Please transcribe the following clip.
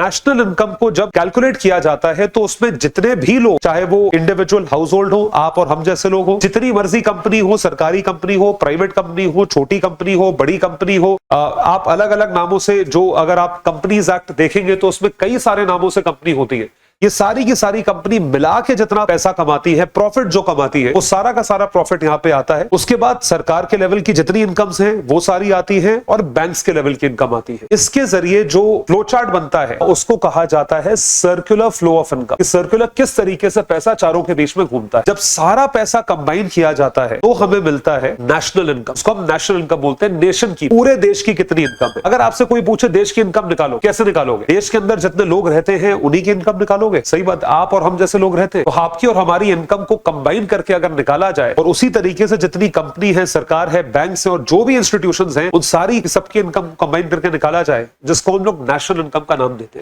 National income को जब calculate किया जाता है तो उसमें जितने भी लोग, चाहे वो इंडिविजुअल हाउस होल्ड हो, आप और हम जैसे लोग हो, जितनी मर्जी कंपनी हो, सरकारी कंपनी हो, प्राइवेट कंपनी हो, छोटी कंपनी हो, बड़ी कंपनी हो, आप अलग अलग नामों से, जो अगर आप कंपनीज एक्ट देखेंगे तो उसमें कई सारे नामों से कंपनी होती है। ये सारी की सारी कंपनी मिला के जितना पैसा कमाती है, प्रॉफिट जो कमाती है, वो सारा का सारा प्रॉफिट यहां पे आता है। उसके बाद सरकार के लेवल की जितनी इनकम्स हैं वो सारी आती हैं और बैंक्स के लेवल की इनकम आती है। इसके जरिए जो फ्लो चार्ट बनता है उसको कहा जाता है circular flow of income. Circular किस तरीके से पैसा चारों के बीच में घूमता है। जब सारा पैसा कंबाइन किया जाता है तो हमें मिलता है नेशनल इनकम। उसको हम नेशनल इनकम बोलते हैं। नेशन की, पूरे देश की कितनी इनकम है। अगर आपसे कोई पूछे देश की इनकम निकालो, कैसे निकालोगे? देश के अंदर जितने लोग रहते हैं उन्हीं की इनकम निकालोगे। सही बात, आप और हम जैसे लोग रहते हैं तो आपकी और हमारी इनकम को कंबाइन करके अगर निकाला जाए और उसी तरीके से जितनी कंपनी है, सरकार है, बैंक्स है और जो भी इंस्टीट्यूशंस हैं, उन सारी सबकी इनकम कंबाइन करके निकाला जाए, जिसको हम लोग नेशनल इनकम का नाम देते हैं।